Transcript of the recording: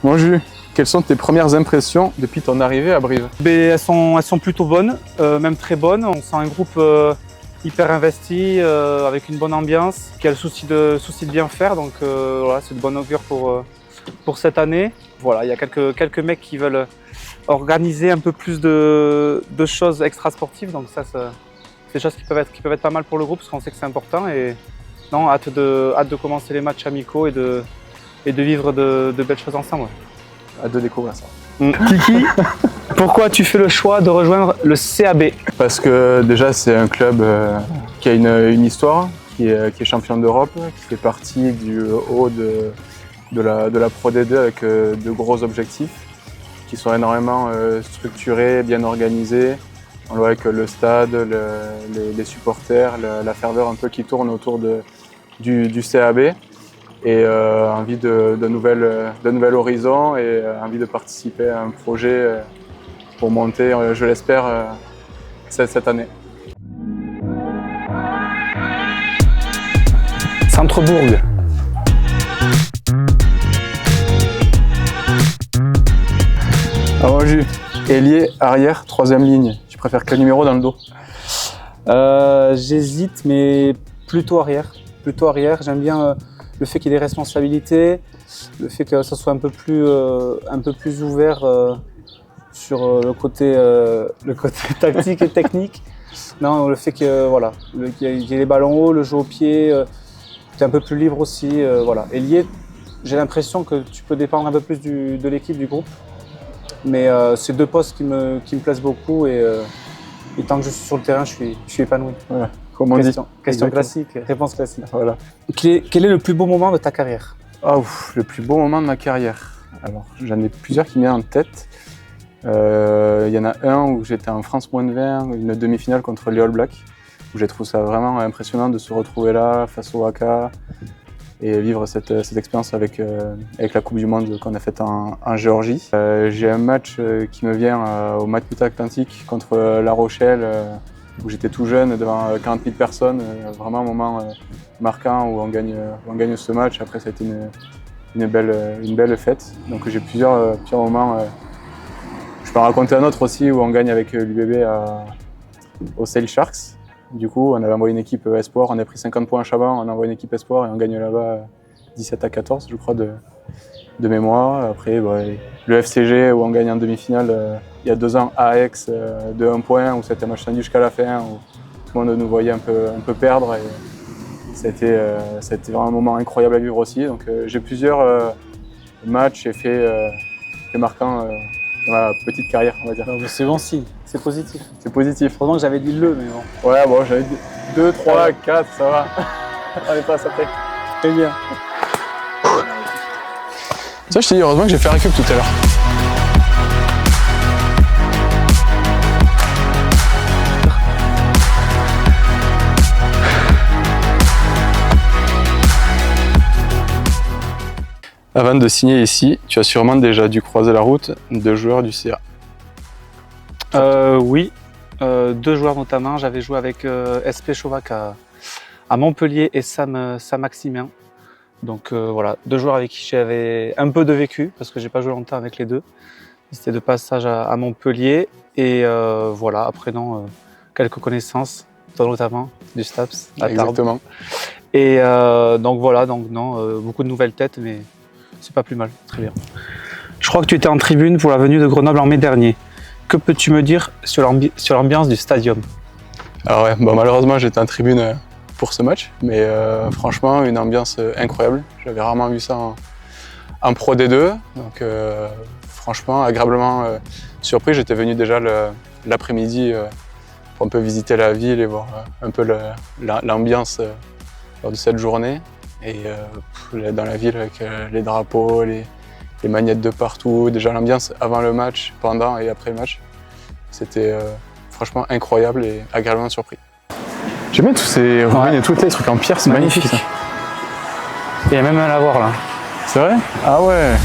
Bon Jules, quelles sont tes premières impressions depuis ton arrivée à Brive? Elles sont plutôt bonnes, même très bonnes. On sent un groupe hyper investi, avec une bonne ambiance, qui a le souci de bien faire. Donc voilà, c'est de bon augure pour cette année. Voilà, il y a quelques mecs qui veulent organiser un peu plus de choses extra-sportives. Donc ça, c'est des choses qui peuvent être pas mal pour le groupe, parce qu'on sait que c'est important. Et non, hâte de commencer les matchs amicaux et de vivre de belles choses ensemble. Ouais. Hâte de découvrir ça. Kiki, pourquoi tu fais le choix de rejoindre le CAB? Parce que déjà c'est un club qui a une histoire, qui est champion d'Europe, qui fait partie du haut de la Pro D2 avec de gros objectifs, qui sont énormément structurés, bien organisés. On le voit avec le stade, les supporters, la ferveur un peu qui tourne autour du CAB. Et envie de nouvel horizon et envie de participer à un projet pour monter, je l'espère, cette année. Centrebourg. Alors Jules, ailier, arrière, troisième ligne. Tu préfères quel numéro dans le dos? J'hésite, mais plutôt arrière. J'aime bien le fait qu'il y ait des responsabilités, le fait que ça soit un peu plus ouvert sur le côté tactique et technique. Non, le fait que voilà, qu'il y ait les ballons hauts, le jeu au pied, tu es un peu plus libre aussi. Voilà. Ailier, j'ai l'impression que tu peux dépendre un peu plus de l'équipe, du groupe. Mais c'est deux postes qui me plaisent beaucoup et tant que je suis sur le terrain, je suis épanoui. Voilà. Comme on dit. Question classique, réponse classique. Voilà. Quel est le plus beau moment de ta carrière? Le plus beau moment de ma carrière. Alors, j'en ai plusieurs qui me viennent en tête. Il y en a un où j'étais en France moins de 20, une demi-finale contre les All Blacks, où j'ai trouvé ça vraiment impressionnant de se retrouver là, face au Haka, et vivre cette expérience avec la Coupe du Monde qu'on a faite en Géorgie. J'ai un match qui me vient au Matmut Atlantique contre La Rochelle, où j'étais tout jeune, devant 40 000 personnes. Vraiment un moment marquant où on gagne ce match. Après, ça a été une belle fête. Donc j'ai plusieurs moments. Je peux en raconter un autre aussi où on gagne avec l'UBB au Sale Sharks. Du coup, on avait envoyé une équipe espoir, on a pris 50 points à Chaban, on a envoyé une équipe espoir et on gagne là-bas 17-14, je crois, de mémoire. Après, le FCG où on gagne en demi-finale il y a 2 ans à Aix de 1 point, où c'était un match tendu jusqu'à la fin, où tout le monde nous voyait un peu perdre. Et c'était vraiment un moment incroyable à vivre aussi. Donc j'ai plusieurs matchs et faits marquants dans ma petite carrière, on va dire. C'est bon signe, c'est positif. C'est positif. Heureusement que j'avais dit le, mais bon. Ouais, bon, j'avais dit 2, 3, 4, ça va. On est pas à ça près. Très bien. Ça, je t'ai dit, heureusement que j'ai fait récup tout à l'heure. Avant de signer ici, tu as sûrement déjà dû croiser la route de joueurs du CA. Oui, 2 joueurs notamment. J'avais joué avec SP Chauvac à Montpellier et Sam Maximin. Donc voilà, 2 joueurs avec qui j'avais un peu de vécu, parce que j'ai pas joué longtemps avec les deux. C'était de passage à Montpellier. Et voilà, après non, quelques connaissances, toi notamment, du STAPS à Tarbes. Exactement. Et donc voilà, beaucoup de nouvelles têtes, mais c'est pas plus mal, très bien. Je crois que tu étais en tribune pour la venue de Grenoble en mai dernier. Que peux-tu me dire sur l'ambiance du stadium? Alors ouais, malheureusement j'étais en tribune pour ce match, mais franchement une ambiance incroyable. J'avais rarement vu ça en Pro D2, donc franchement agréablement surpris. J'étais venu déjà l'après-midi pour un peu visiter la ville et voir un peu l'ambiance lors de cette journée. Et dans la ville avec les drapeaux, les magnettes de partout, déjà l'ambiance avant le match, pendant et après le match, c'était franchement incroyable et agréablement surpris. J'aime bien tous ces ruines et tous les trucs en pierre, c'est magnifique. Il y a même un lavoir là. C'est vrai? Ah ouais.